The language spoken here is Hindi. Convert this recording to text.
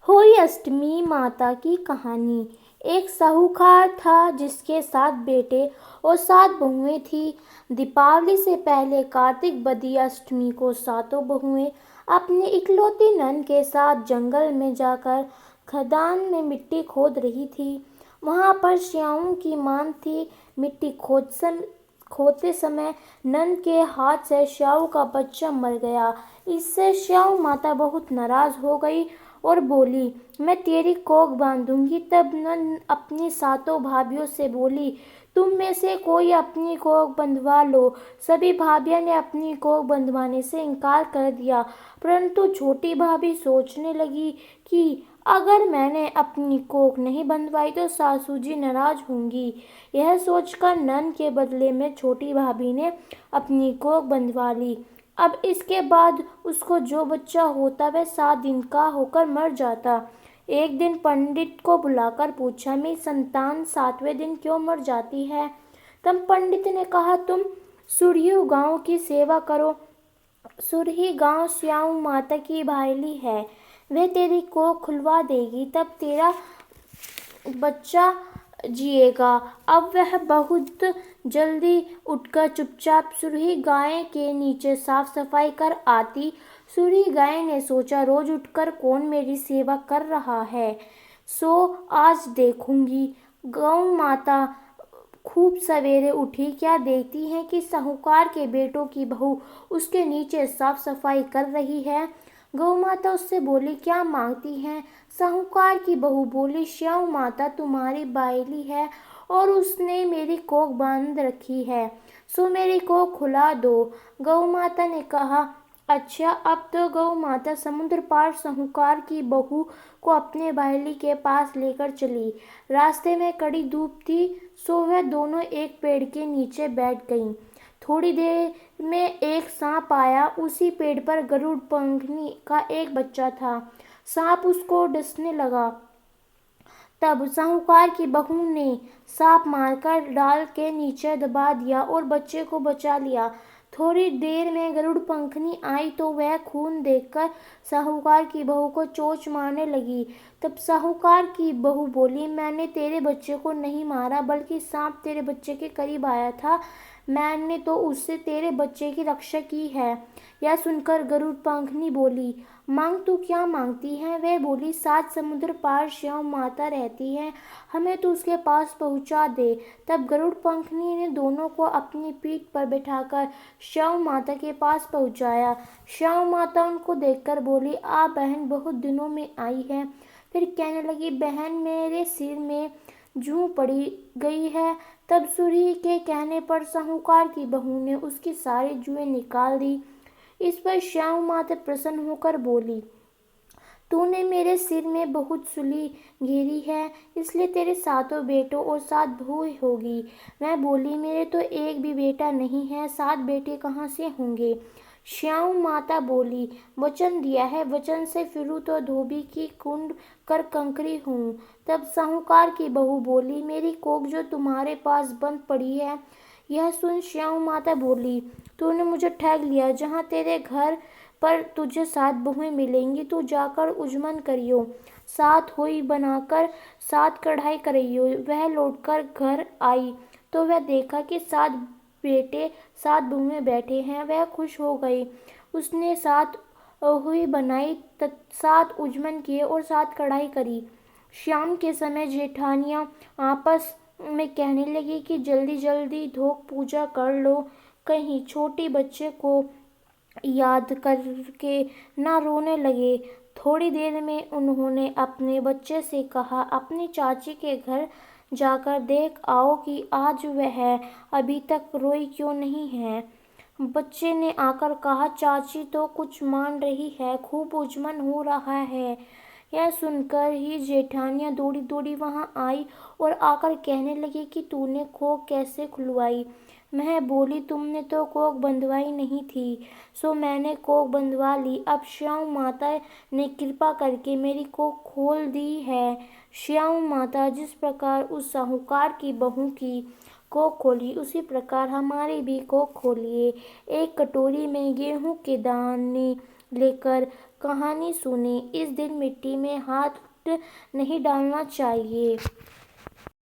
हुई अष्टमी माता की कहानी। एक साहूकार था जिसके 7 बेटे और 7 बहुएं थीं। दीपावली से पहले कार्तिक बदी अष्टमी को सातों बहुएं अपनी इकलौती नंद के साथ जंगल में जाकर खदान में मिट्टी खोद रही थी। वहां पर श्याम की मांग थी। मिट्टी खोदते समय नंद के हाथ से श्याम का बच्चा मर गया। इससे श्याम माता बहुत नाराज हो गई और बोली, मैं तेरी कोख बांधूंगी। तब नंद अपनी सातों भाभियों से बोली, तुम में से कोई अपनी कोख बंधवा लो। सभी भाभियों ने अपनी कोख बंधवाने से इनकार कर दिया, परंतु छोटी भाभी सोचने लगी कि अगर मैंने अपनी कोख नहीं बंधवाई तो सासू जी नाराज होंगी। यह सोचकर नंद के बदले में छोटी भाभी ने अपनी कोख बंधवा ली। अब इसके बाद उसको जो बच्चा होता वह 7 दिन का होकर मर जाता। एक दिन पंडित को बुलाकर पूछा, मेरी संतान 7वें दिन क्यों मर जाती है? तब पंडित ने कहा, तुम सुरही गांव की सेवा करो। सुरही गांव श्याम माता की भाईली है, वह तेरी कोख खुलवा देगी, तब तेरा बच्चा जिएगा। अब वह बहुत जल्दी उठकर चुपचाप सुरही गाय के नीचे साफ सफाई कर आती। सुरही गाय ने सोचा, रोज उठकर कौन मेरी सेवा कर रहा है, सो आज देखूंगी। गौ माता खूब सवेरे उठी, क्या देखती है कि साहूकार के बेटों की बहू उसके नीचे साफ सफाई कर रही है। गौ माता उससे बोली, क्या मांगती हैं? साहूकार की बहू बोली, श्याम माता तुम्हारी बायली है और उसने मेरी कोख बांध रखी है, सो मेरी कोख खुला दो। गौ माता ने कहा, अच्छा। अब तो गौ माता समुद्र पार साहूकार की बहू को अपने बायली के पास लेकर चली। रास्ते में कड़ी धूप थी, सो वह दोनों एक पेड़ के नीचे बैठ गईं। थोड़ी देर में एक सांप आया। उसी पेड़ पर गरुड़ पंखनी का एक बच्चा था। सांप उसको डसने लगा। तब साहूकार की बहू ने सांप मारकर डाल के नीचे दबा दिया और बच्चे को बचा लिया। थोड़ी देर में गरुड़ पंखनी आई तो वह खून देखकर साहूकार की बहू को चोंच मारने लगी। तब साहूकार की बहू बोली, मैंने तेरे बच्चे को नहीं मारा, बल्कि सांप तेरे बच्चे के करीब आया था, मैंने तो उससे तेरे बच्चे की रक्षा की है। यह सुनकर गरुड़ पंखनी बोली, मांग तू क्या मांगती है? वह बोली, 7 समुद्र पार श्याम माता रहती है, हमें तो उसके पास पहुंचा दे। तब गरुड़ पंखनी ने दोनों को अपनी पीठ पर बैठाकर श्याम माता के पास पहुंचाया। श्याम माता उनको देखकर बोली, आ बहन, बहुत दिनों में आई है। फिर कहने लगी, बहन मेरे सिर में जूं पड़ी गई है। तब सुरही के कहने पर साहूकार की बहू ने उसकी सारी जुएं निकाल दी। इस पर श्याम माता प्रसन्न होकर बोली, तूने मेरे सिर में बहुत सुली घेरी है, इसलिए तेरे 7 बेटों और 7 बहुएं होगी। मैं बोली, मेरे तो एक भी बेटा नहीं है, 7 बेटे कहाँ से होंगे? श्याम माता बोली, वचन दिया है, वचन से फिरूं तो धोबी की कुंड कर कंकरी हूँ। तब साहूकार की बहू बोली, मेरी कोख जो तुम्हारे पास बंद पड़ी है। यह सुन श्याम माता बोली, तूने मुझे ठग लिया। जहाँ तेरे घर पर तुझे 7 बहुएं मिलेंगी, तू जाकर उजमन करियो, 7 हुई बनाकर 7 कढ़ाई करियो। वह लौटकर घर आई तो वह देखा कि 7 बेटे 7 बहुएं बैठे हैं। वह खुश हो गई। उसने 7 हुई बनाई, 7 उजमन किए और 7 कढ़ाई करी। शाम के समय जेठानियां आपस में कहने लगी कि जल्दी जल्दी धोक पूजा कर लो, कहीं छोटी बच्चे को याद करके ना रोने लगे। थोड़ी देर में उन्होंने अपने बच्चे से कहा, अपनी चाची के घर जाकर देख आओ कि आज वह अभी तक रोई क्यों नहीं है। बच्चे ने आकर कहा, चाची तो कुछ मान रही है, खूब उजमन हो रहा है। यह सुनकर ही जेठानियां दौड़ी दौड़ी वहां आई और आकर कहने लगी कि तूने कोख कैसे खुलवाई? मैं बोली, तुमने तो कोख बंधवाई नहीं थी, सो मैंने कोख बंधवा ली। अब श्याम माता ने कृपा करके मेरी कोख खोल दी है। श्याम माता जिस प्रकार उस साहूकार की बहू की कोख खोली, उसी प्रकार हमारी भी कोख खोलिए। एक कटोरी में गेहूं के दाने लेकर कहानी सुने। इस दिन मिट्टी में हाथ नहीं डालना चाहिए।